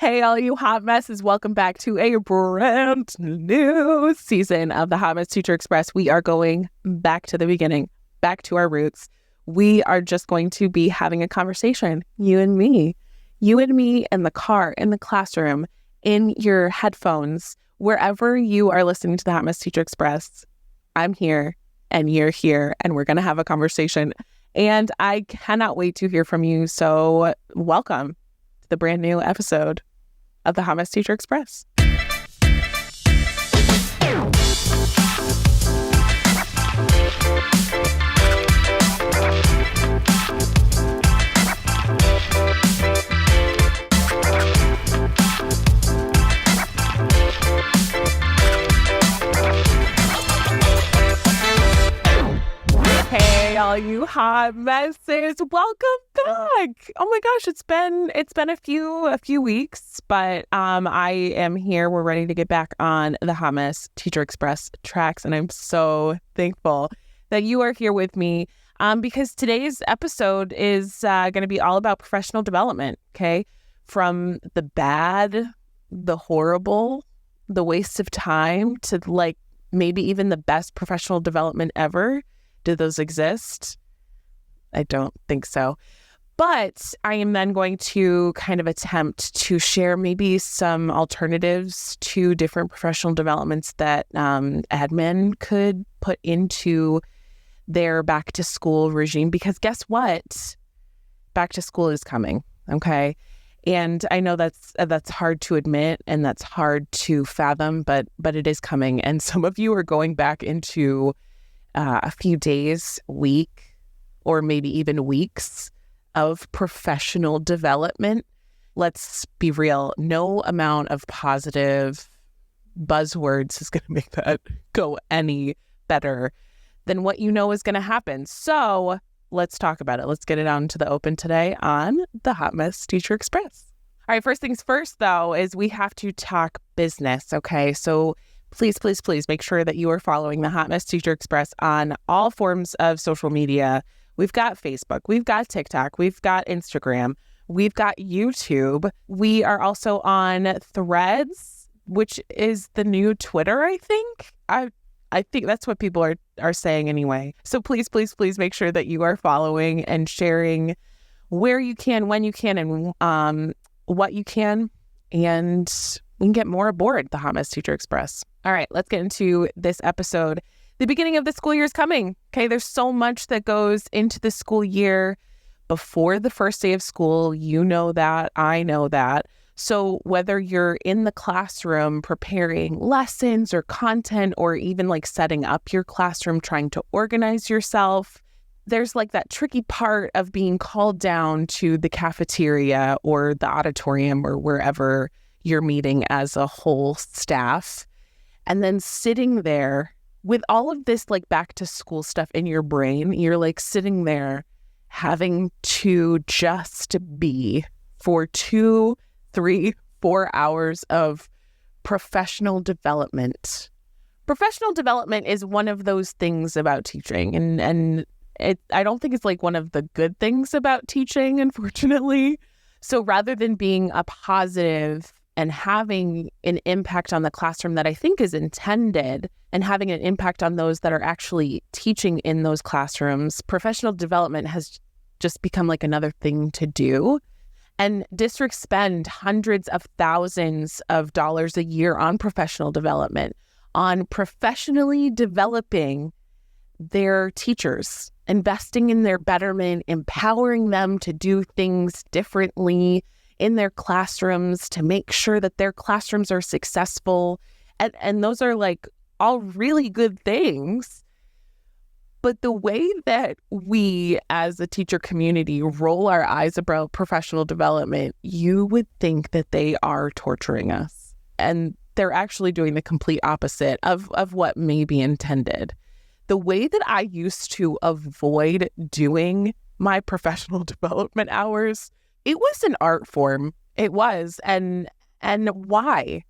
Hey, all you hot messes, welcome back to a brand new season of the Hot Mess Teacher Express. We are going back to the beginning, back to our roots. We are just going to be having a conversation, you and me in the car, in the classroom, in your headphones, wherever you are listening to the Hot Mess Teacher Express. I'm here and you're here and we're going to have a conversation. And I cannot wait to hear from you. So welcome to the brand new episode of the Hot Mess Teacher Express. Hey, all you hot messes, welcome back. Oh my gosh, it's been a few weeks, but I am here. We're ready to get back on the Hot Mess Teacher Express tracks, and I'm so thankful that you are here with me because today's episode is going to be all about professional development, okay? From the bad, the horrible, the waste of time to like maybe even the best professional development ever. Do those exist? I don't think so. But I am then going to kind of attempt to share maybe some alternatives to different professional developments that admin could put into their back to school regime. Because guess what? Back to school is coming, okay? And I know that's hard to admit and that's hard to fathom, but it is coming. And some of you are going back into a few days, week, or maybe even weeks of professional development. Let's be real. No amount of positive buzzwords is going to make that go any better than what you know is going to happen. So let's talk about it. Let's get it out into the open today on the Hot Mess Teacher Express. All right, first things first, though, is we have to talk business, okay? So please make sure that you are following the Hot Mess Teacher Express on all forms of social media. We've got Facebook, we've got TikTok, we've got Instagram, we've got YouTube. We are also on Threads, which is the new Twitter, I think. I think that's what people are saying anyway. So please make sure that you are following and sharing where you can, when you can, and what you can, and we can get more aboard the Hot Mess Teacher Express. All right, let's get into this episode. The beginning of the school year is coming. Okay, there's so much that goes into the school year before the first day of school. You know that. I know that. So whether you're in the classroom preparing lessons or content, or even like setting up your classroom, trying to organize yourself, there's like that tricky part of being called down to the cafeteria or the auditorium or wherever you're meeting as a whole staff. And then sitting there with all of this like back to school stuff in your brain, you're like sitting there having to just be for 2, 3, 4 hours of professional development. Professional development is one of those things about teaching. And I don't think it's like one of the good things about teaching, unfortunately. So rather than being a positive and having an impact on the classroom that I think is intended, and having an impact on those that are actually teaching in those classrooms, professional development has just become like another thing to do. And districts spend hundreds of thousands of dollars a year on professional development, on professionally developing their teachers, investing in their betterment, empowering them to do things differently in their classrooms, to make sure that their classrooms are successful. And those are like all really good things. But the way that we as a teacher community roll our eyes about professional development, you would think that they are torturing us. And they're actually doing the complete opposite of what may be intended. The way that I used to avoid doing my professional development hours, it was an art form. It was. And why?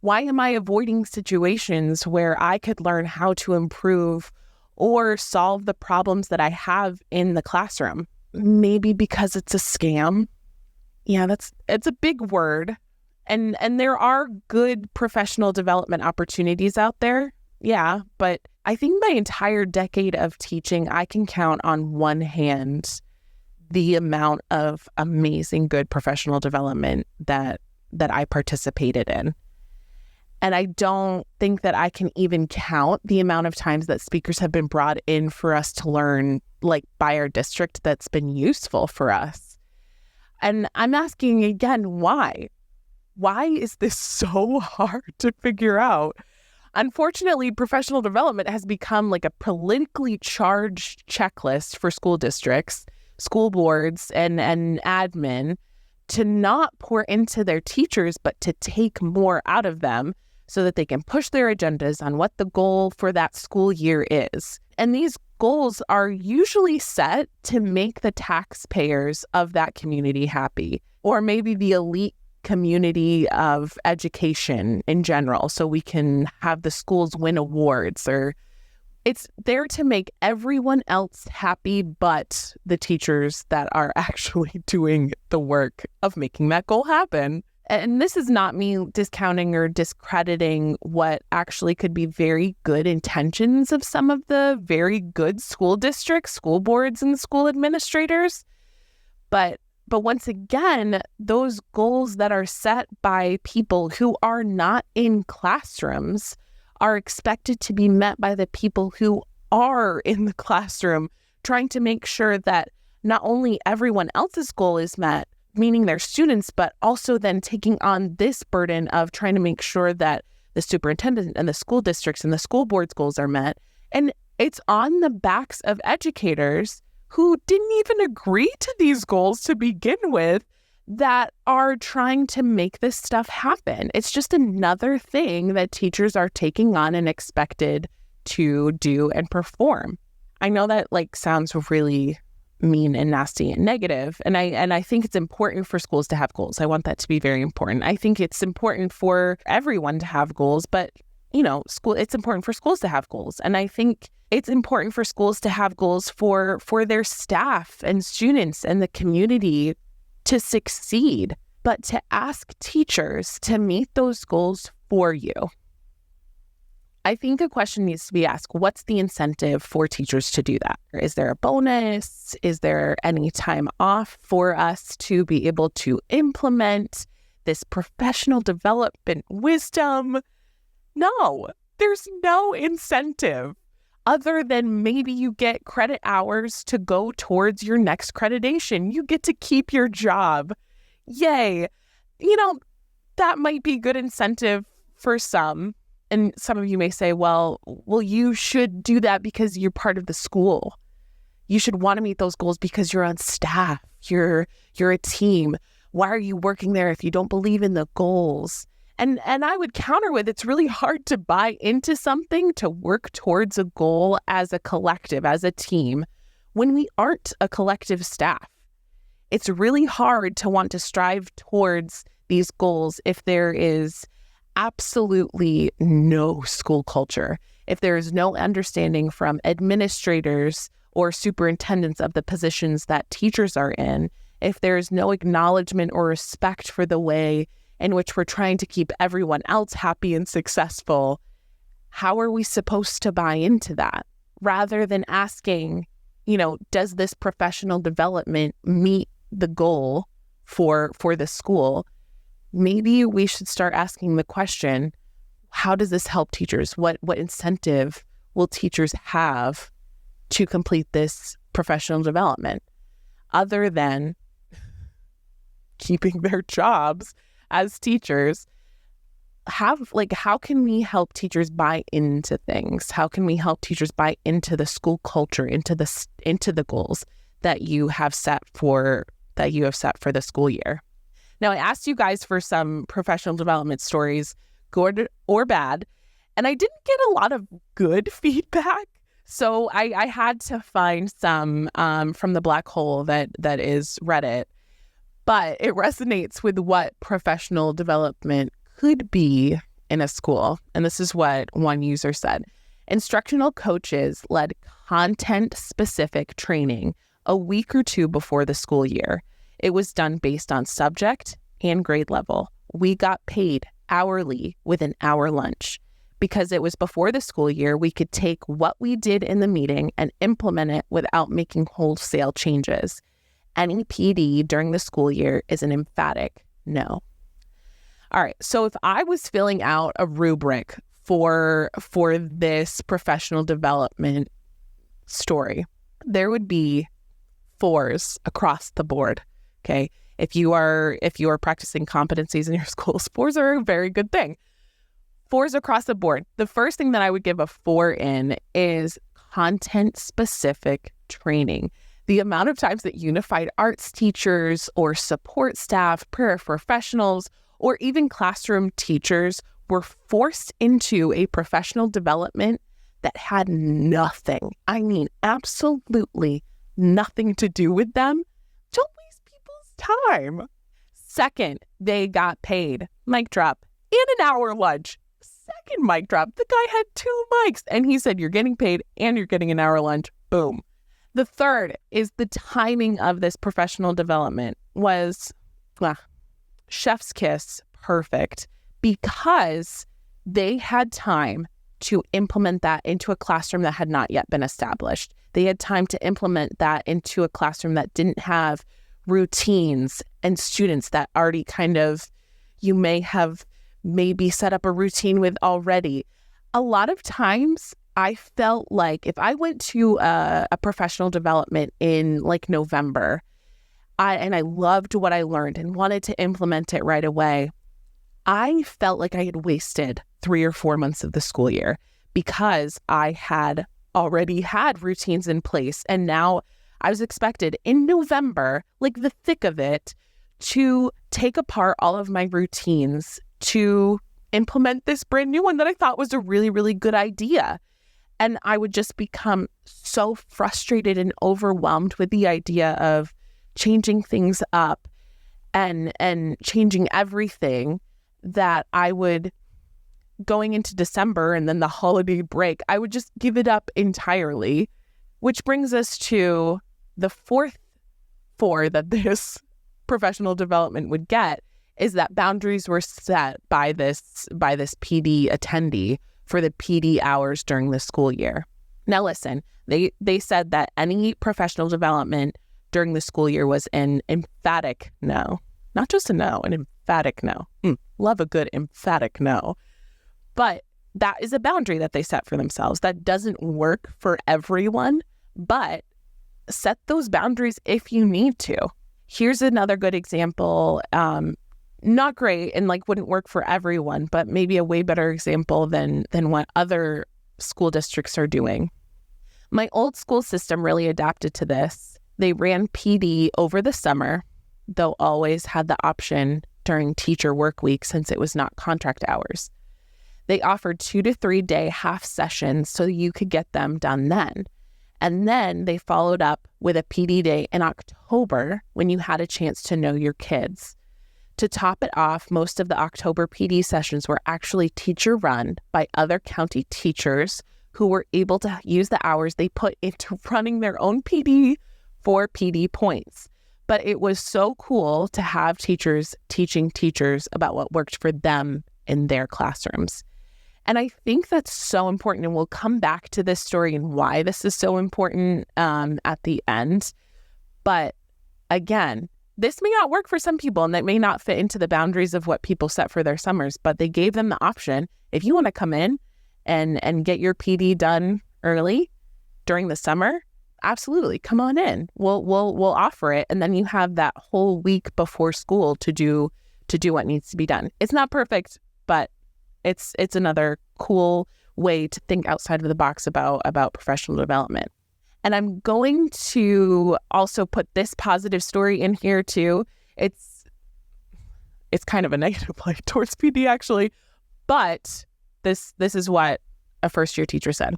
Why am I avoiding situations where I could learn how to improve or solve the problems that I have in the classroom? Maybe because it's a scam. Yeah, it's a big word, And there are good professional development opportunities out there. Yeah, but I think my entire decade of teaching, I can count on one hand the amount of amazing good professional development that I participated in. And I don't think that I can even count the amount of times that speakers have been brought in for us to learn, like by our district, that's been useful for us. And I'm asking again, why? Why is this so hard to figure out? Unfortunately, professional development has become like a politically charged checklist for school districts, school boards, and admin to not pour into their teachers, but to take more out of them so that they can push their agendas on what the goal for that school year is. And these goals are usually set to make the taxpayers of that community happy, or maybe the elite community of education in general, so we can have the schools win awards, or it's there to make everyone else happy but the teachers that are actually doing the work of making that goal happen. And this is not me discounting or discrediting what actually could be very good intentions of some of the very good school districts, school boards, and school administrators. But once again, those goals that are set by people who are not in classrooms are expected to be met by the people who are in the classroom, trying to make sure that not only everyone else's goal is met, meaning their students, but also then taking on this burden of trying to make sure that the superintendent and the school districts and the school board's goals are met. And it's on the backs of educators who didn't even agree to these goals to begin with that are trying to make this stuff happen. It's just another thing that teachers are taking on and expected to do and perform. I know that sounds really mean and nasty and negative, and I think it's important for schools to have goals. I want that to be very important. I think it's important for everyone to have goals, but it's important for schools to have goals. And I think it's important for schools to have goals for their staff and students and the community to succeed, but to ask teachers to meet those goals for you. I think a question needs to be asked: what's the incentive for teachers to do that? Is there a bonus? Is there any time off for us to be able to implement this professional development wisdom? No, there's no incentive other than maybe you get credit hours to go towards your next accreditation. You get to keep your job. Yay. That might be good incentive for some. And some of you may say, well, you should do that because you're part of the school. You should want to meet those goals because you're on staff. You're a team. Why are you working there if you don't believe in the goals? And I would counter with, it's really hard to buy into something, to work towards a goal as a collective, as a team, when we aren't a collective staff. It's really hard to want to strive towards these goals if there is absolutely no school culture, if there is no understanding from administrators or superintendents of the positions that teachers are in, if there is no acknowledgement or respect for the way in which we're trying to keep everyone else happy and successful. How are we supposed to buy into that? Rather than asking, does this professional development meet the goal for the school? Maybe we should start asking the question, how does this help teachers? What incentive will teachers have to complete this professional development other than keeping their jobs as teachers? How can we help teachers buy into things? How can we help teachers buy into the school culture, into the goals that you have set for the school year? Now, I asked you guys for some professional development stories, good or bad, and I didn't get a lot of good feedback. So I had to find some from the black hole that is Reddit, but it resonates with what professional development could be in a school. And this is what one user said. Instructional coaches led content-specific training a week or two before the school year. It was done based on subject and grade level, we got paid hourly with an hour lunch. Because it was before the school year, we could take what we did in the meeting and implement it without making wholesale changes. Any PD during the school year is an emphatic no. All right, so if I was filling out a rubric for this professional development story, there would be 4s across the board, okay? If you are practicing competencies in your schools, 4s are a very good thing. 4s across the board. The first thing that I would give a 4 in is content-specific training. The amount of times that unified arts teachers or support staff, paraprofessionals, or even classroom teachers were forced into a professional development that had nothing, I mean absolutely nothing to do with them. Don't waste people's time. Second, they got paid. Mic drop. And an hour lunch. Second mic drop. The guy had 2 mics and he said, you're getting paid and you're getting an hour lunch. Boom. The third is the timing of this professional development was chef's kiss perfect, because they had time to implement that into a classroom that had not yet been established. They had time to implement that into a classroom that didn't have routines and students that already you may have maybe set up a routine with already. A lot of times I felt like if I went to a professional development in like November, and I loved what I learned and wanted to implement it right away, I felt like I had wasted 3 or 4 months of the school year because I had already had routines in place. And now I was expected in November, like the thick of it, to take apart all of my routines to implement this brand new one that I thought was a really, really good idea. And I would just become so frustrated and overwhelmed with the idea of changing things up and changing everything that I would, going into December and then the holiday break, I would just give it up entirely, which brings us to the fourth 4 that this professional development would get, is that boundaries were set by this PD attendee for the PD hours during the school year. Now listen, they said that any professional development during the school year was an emphatic no. Not just a no, an emphatic no. Love a good emphatic no. But that is a boundary that they set for themselves. That doesn't work for everyone, but set those boundaries if you need to. Here's another good example. Not great and wouldn't work for everyone, but maybe a way better example than what other school districts are doing. My old school system really adapted to this. They ran PD over the summer, though always had the option during teacher work week since it was not contract hours. They offered 2 to 3 day half sessions so you could get them done then. And then they followed up with a PD day in October when you had a chance to know your kids. To top it off, most of the October PD sessions were actually teacher run by other county teachers who were able to use the hours they put into running their own PD for PD points. But it was so cool to have teachers teaching teachers about what worked for them in their classrooms. And I think that's so important. And we'll come back to this story and why this is so important at the end. But again, this may not work for some people and that may not fit into the boundaries of what people set for their summers, but they gave them the option. If you want to come in and get your PD done early during the summer, absolutely, come on in. We'll offer it. And then you have that whole week before school to do what needs to be done. It's not perfect, but it's another cool way to think outside of the box about professional development. And I'm going to also put this positive story in here too. It's kind of a negative light towards PD actually, but this is what a first-year teacher said.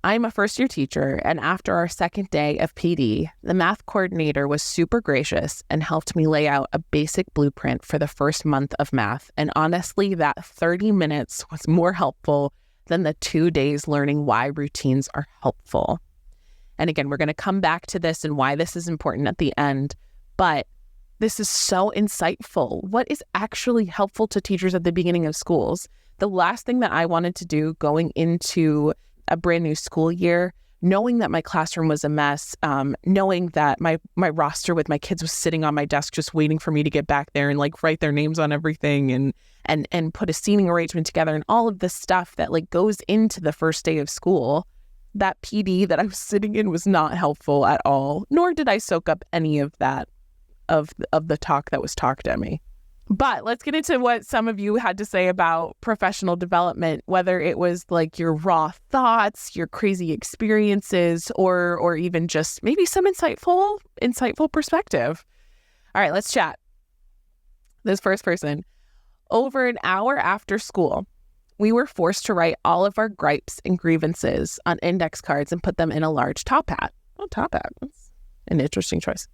I'm a first-year teacher, and after our second day of PD, the math coordinator was super gracious and helped me lay out a basic blueprint for the first month of math. And honestly, that 30 minutes was more helpful than the 2 days learning why routines are helpful. And again, we're going to come back to this and why this is important at the end. But This is so insightful. What is actually helpful to teachers at the beginning of schools? The last thing that I wanted to do going into a brand new school year, knowing that my classroom was a mess, knowing that my roster with my kids was sitting on my desk just waiting for me to get back there and like write their names on everything and put a seating arrangement together and all of this stuff that like goes into the first day of school. That PD that I was sitting in was not helpful at all, nor did I soak up any of that, of the talk that was talked at me. But let's get into what some of you had to say about professional development, whether it was like your raw thoughts, your crazy experiences, or even just maybe some insightful perspective. All right, let's chat. This first person, over an hour after school, we were forced to write all of our gripes and grievances on index cards and put them in a large top hat. Oh, top hat. That's an interesting choice.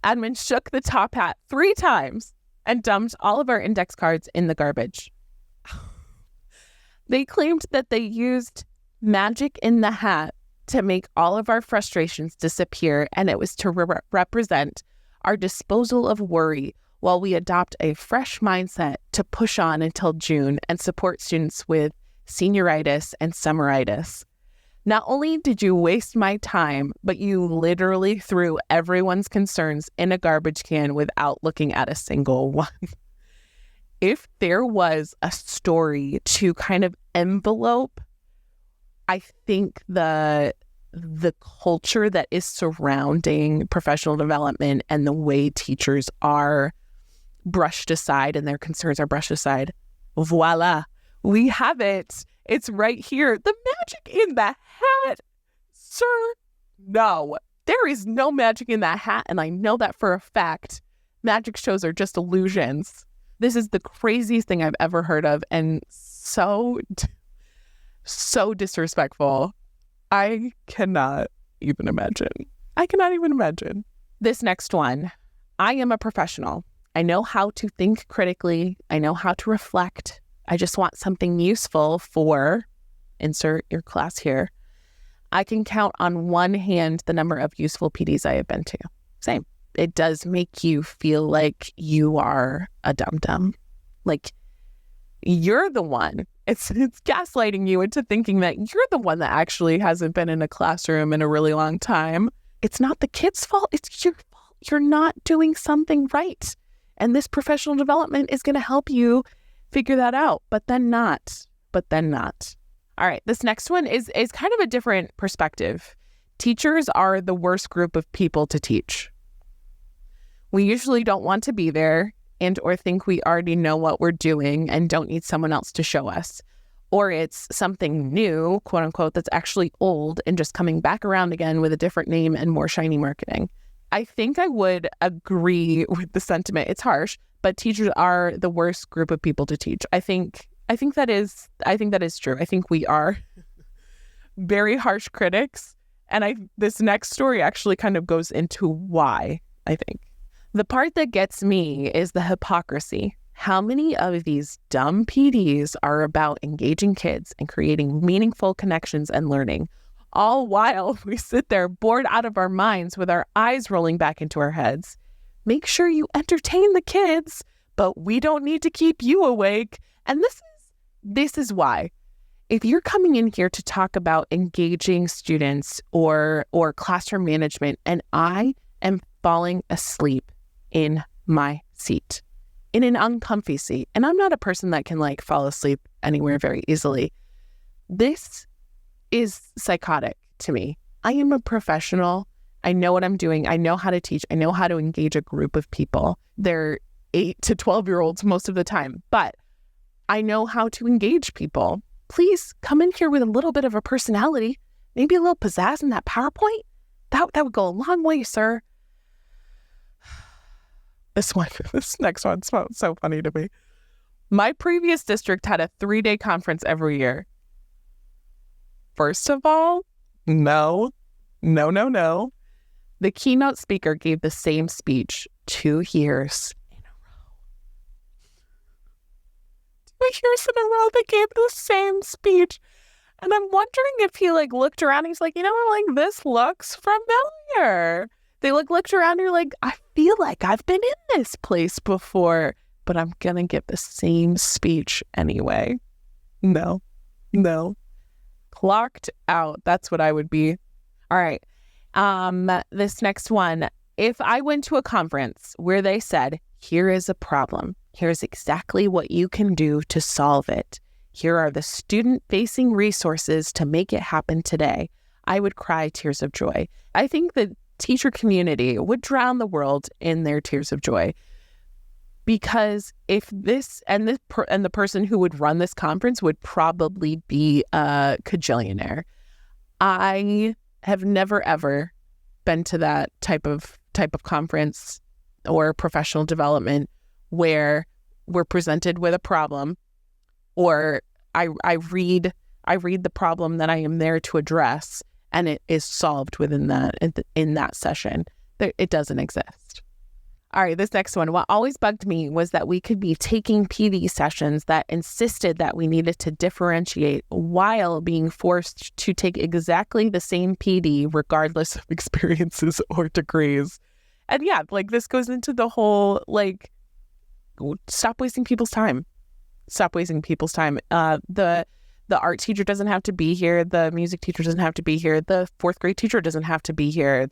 Admin shook the top hat 3 times and dumped all of our index cards in the garbage. They claimed that they used magic in the hat to make all of our frustrations disappear, and it was to represent our disposal of worry while we adopt a fresh mindset to push on until June and support students with senioritis and summeritis. Not only did you waste my time, but you literally threw everyone's concerns in a garbage can without looking at a single one. If there was a story to kind of envelope, I think the culture that is surrounding professional development and the way teachers are brushed aside and their concerns are brushed aside, voila, we have it. It's right here. The magic in the hat, sir. No, there is no magic in that hat. And I know that for a fact. Magic shows are just illusions. This is the craziest thing I've ever heard of. And so disrespectful. I cannot even imagine. This next one. I am a professional. I know how to think critically. I know how to reflect. I just want something useful for, insert your class here. I can count on one hand the number of useful PDs I have been to. Same. It does make you feel like you are a dum-dum. Like you're the one. It's gaslighting you into thinking that you're the one that actually hasn't been in a classroom in a really long time. It's not the kid's fault. It's your fault. You're not doing something right. And this professional development is going to help you figure that out, but then not. All right, this next one is kind of a different perspective. Teachers are the worst group of people to teach. We usually don't want to be there and or think we already know what we're doing and don't need someone else to show us. Or it's something new, quote unquote, that's actually old and just coming back around again with a different name and more shiny marketing. I think I would agree with the sentiment. It's harsh, but teachers are the worst group of people to teach. I think that is true. I think we are very harsh critics. And this next story actually kind of goes into why, I think. The part that gets me is the hypocrisy. How many of these dumb PDs are about engaging kids and creating meaningful connections and learning, all while we sit there bored out of our minds with our eyes rolling back into our heads? Make sure you entertain the kids, but we don't need to keep you awake. And this is why. If you're coming in here to talk about engaging students or classroom management, and I am falling asleep in my seat, in an uncomfy seat, and I'm not a person that can like fall asleep anywhere very easily, this is psychotic to me. I am a professional. I know what I'm doing. I know how to teach. I know how to engage a group of people. They're 8 to 12-year-olds most of the time, but I know how to engage people. Please come in here with a little bit of a personality, maybe a little pizzazz in that PowerPoint. That would go a long way, sir. This next one sounds so funny to me. My previous district had a 3-day conference every year. First of all, no. The keynote speaker gave the same speech 2 years in a row. 2 years in a row, they gave the same speech. And I'm wondering if he looked around and he's like, this looks familiar. They looked around, you're like, I feel like I've been in this place before, but I'm going to give the same speech anyway. No. Clocked out. That's what I would be. All right. This next one. If I went to a conference where they said, here is a problem, here's exactly what you can do to solve it, here are the student-facing resources to make it happen today, I would cry tears of joy. I think the teacher community would drown the world in their tears of joy. Because if this and the person who would run this conference would probably be a cajillionaire. I have never ever been to that type of conference or professional development where we're presented with a problem, or I read the problem that I am there to address, and it is solved within that in that session. It doesn't exist. All right, this next one. What always bugged me was that we could be taking PD sessions that insisted that we needed to differentiate while being forced to take exactly the same PD regardless of experiences or degrees. And yeah, like this goes into the whole, like, stop wasting people's time. Stop wasting people's time. The art teacher doesn't have to be here. The music teacher doesn't have to be here. The fourth grade teacher doesn't have to be here.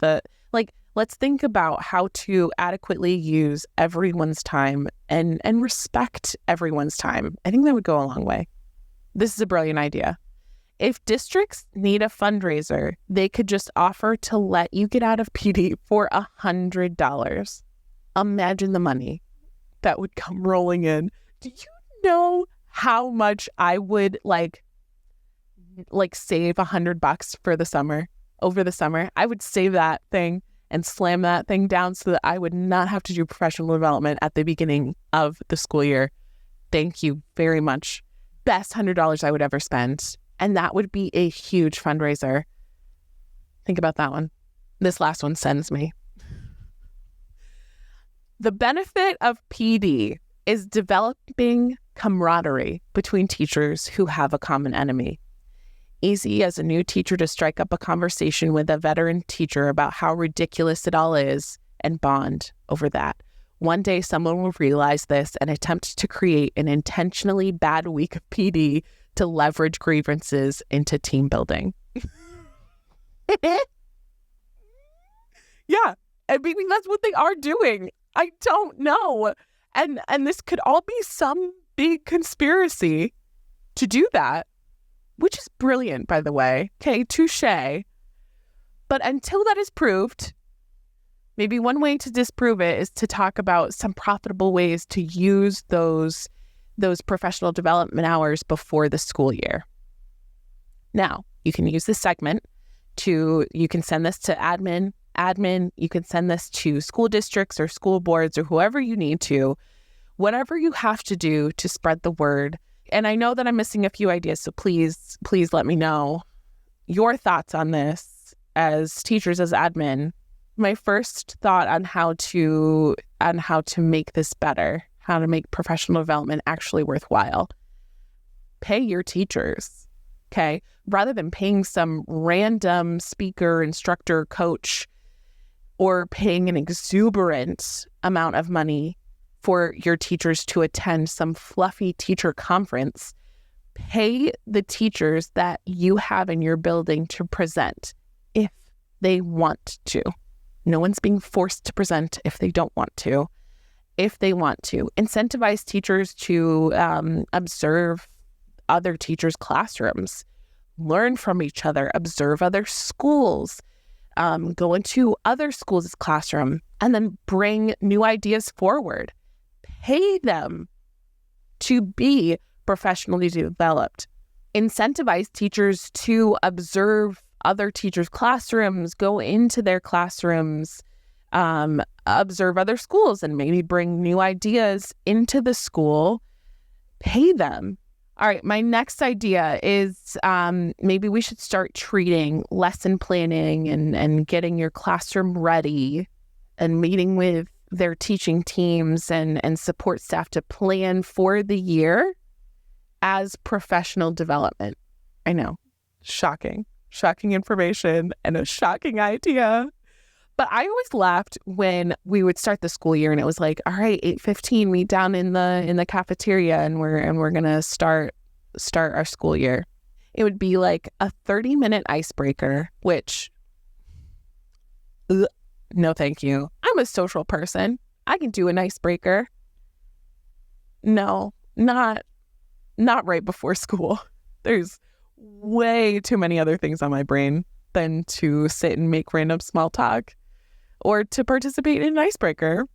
Let's think about how to adequately use everyone's time and respect everyone's time. I think that would go a long way. This is a brilliant idea. If districts need a fundraiser, they could just offer to let you get out of PD for $100. Imagine the money that would come rolling in. Do you know how much I would like save $100 for the summer, over the summer? I would save that thing and slam that thing down so that I would not have to do professional development at the beginning of the school year. Thank you very much. Best $100 I would ever spend. And that would be a huge fundraiser. Think about that one. This last one sends me. The benefit of PD is developing camaraderie between teachers who have a common enemy. Easy as a new teacher to strike up a conversation with a veteran teacher about how ridiculous it all is and bond over that. One day someone will realize this and attempt to create an intentionally bad week of PD to leverage grievances into team building. Yeah, I mean, that's what they are doing. I don't know. And this could all be some big conspiracy to do that, which is brilliant, by the way. Okay, touche. But until that is proved, maybe one way to disprove it is to talk about some profitable ways to use those professional development hours before the school year. Now, you can use this segment you can send this to admin, you can send this to school districts or school boards or whoever you need to, whatever you have to do to spread the word. And I know that I'm missing a few ideas, so please let me know your thoughts on this as teachers, as admin. My first thought on how to make this better, how to make professional development actually worthwhile. Pay your teachers, okay? Rather than paying some random speaker, instructor, coach, or paying an exuberant amount of money for your teachers to attend some fluffy teacher conference, pay the teachers that you have in your building to present if they want to. No one's being forced to present if they don't want to. If they want to, incentivize teachers to observe other teachers' classrooms, learn from each other, observe other schools, go into other schools' classroom, and then bring new ideas forward. Pay them to be professionally developed. Incentivize teachers to observe other teachers' classrooms, go into their classrooms, observe other schools, and maybe bring new ideas into the school. Pay them. All right, my next idea is maybe we should start treating lesson planning and getting your classroom ready and meeting with their teaching teams and support staff to plan for the year as professional development. I know, shocking information and a shocking idea. But I always laughed when we would start the school year and it was like, all right, 8:15, meet down in the cafeteria and we're gonna start our school year. It would be like a 30-minute icebreaker, which no thank you. I'm a social person. I can do an icebreaker. No, not right before school. There's way too many other things on my brain than to sit and make random small talk or to participate in an icebreaker.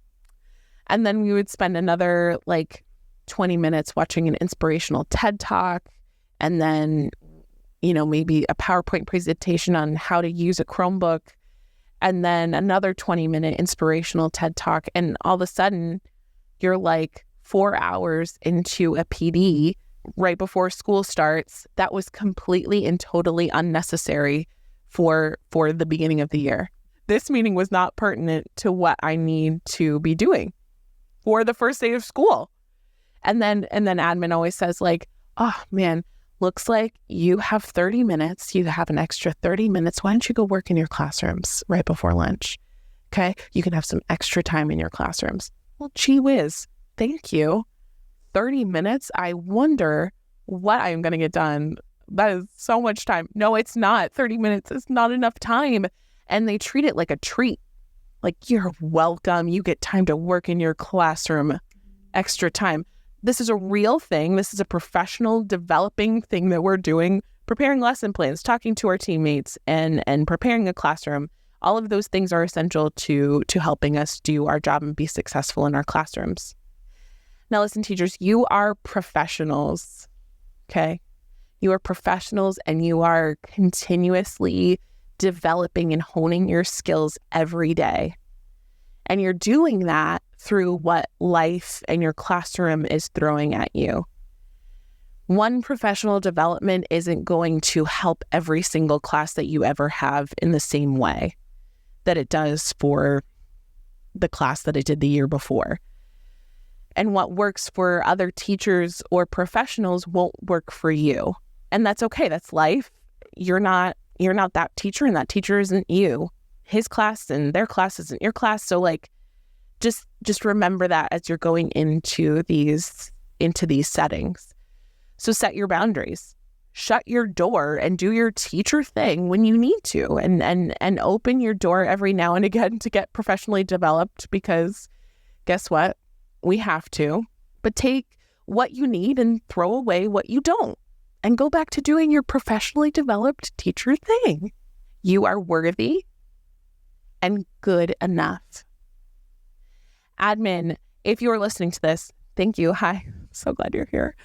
And then we would spend another like 20 minutes watching an inspirational TED Talk, and then, maybe a PowerPoint presentation on how to use a Chromebook, and then another 20-minute inspirational TED Talk. And all of a sudden, you're like 4 hours into a PD right before school starts. That was completely and totally unnecessary for the beginning of the year. This meeting was not pertinent to what I need to be doing for the first day of school. And then admin always says like, oh man, looks like you have 30 minutes. You have an extra 30 minutes. Why don't you go work in your classrooms right before lunch? Okay. You can have some extra time in your classrooms. Well, gee whiz. Thank you. 30 minutes. I wonder what I am going to get done. That is so much time. No, it's not. 30 minutes is not enough time. And they treat it like a treat. Like, you're welcome. You get time to work in your classroom. Extra time. This is a real thing. This is a professional developing thing that we're doing. Preparing lesson plans, talking to our teammates, and preparing a classroom. All of those things are essential to helping us do our job and be successful in our classrooms. Now listen, teachers, you are professionals, okay? You are professionals, and you are continuously developing and honing your skills every day. And you're doing that through what life and your classroom is throwing at you. One professional development isn't going to help every single class that you ever have in the same way that it does for the class that it did the year before. And what works for other teachers or professionals won't work for you. And that's okay. That's life. You're not that teacher, and that teacher isn't you. His class and their class isn't your class. So like, just remember that as you're going into these settings. So set your boundaries. Shut your door and do your teacher thing when you need to, and open your door every now and again to get professionally developed, because guess what? We have to. But take what you need and throw away what you don't, and go back to doing your professionally developed teacher thing. You are worthy and good enough. Admin, if you're listening to this, thank you. Hi, so glad you're here.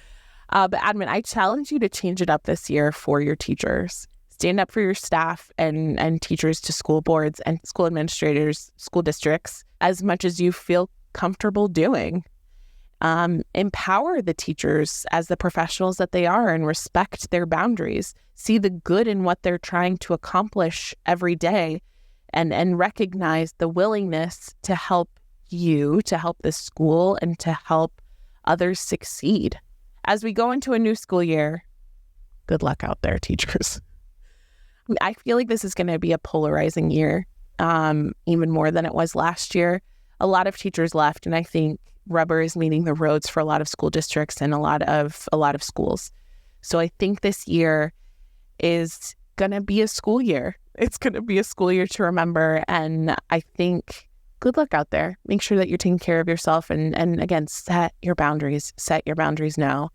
But admin, I challenge you to change it up this year for your teachers. Stand up for your staff and teachers to school boards and school administrators, school districts, as much as you feel comfortable doing. Empower the teachers as the professionals that they are, and respect their boundaries. See the good in what they're trying to accomplish every day, and recognize the willingness to help you, to help the school, and to help others succeed. As we go into a new school year, good luck out there, teachers. I feel like this is going to be a polarizing year, even more than it was last year. A lot of teachers left, and I think rubber is meeting the roads for a lot of school districts and a lot of schools. So I think this year is going to be a school year. It's going to be a school year to remember. And I think good luck out there. Make sure that you're taking care of yourself, and again, set your boundaries. Set your boundaries now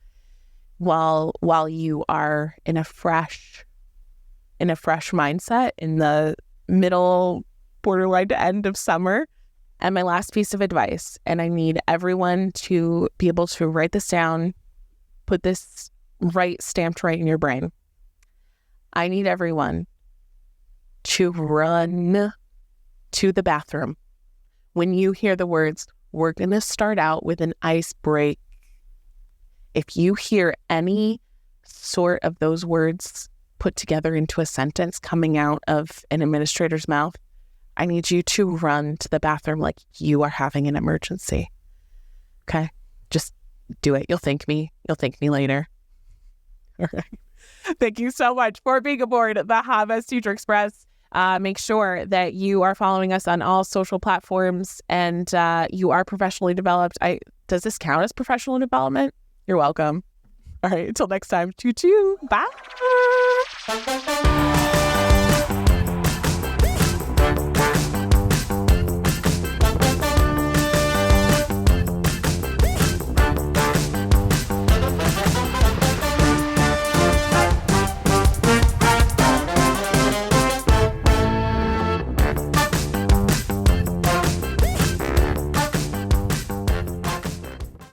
while you are in a fresh mindset in the middle, borderline to end of summer. And my last piece of advice, and I need everyone to be able to write this down, put this stamped right in your brain. I need everyone to run to the bathroom when you hear the words, we're going to start out with an ice break. If you hear any sort of those words put together into a sentence coming out of an administrator's mouth, I need you to run to the bathroom like you are having an emergency. Okay? Just do it. You'll thank me. You'll thank me later. All right. Thank you so much for being aboard the Have as Teacher Express. Make sure that you are following us on all social platforms and you are professionally developed. Does this count as professional development? You're welcome. All right, until next time. Choo choo. Bye.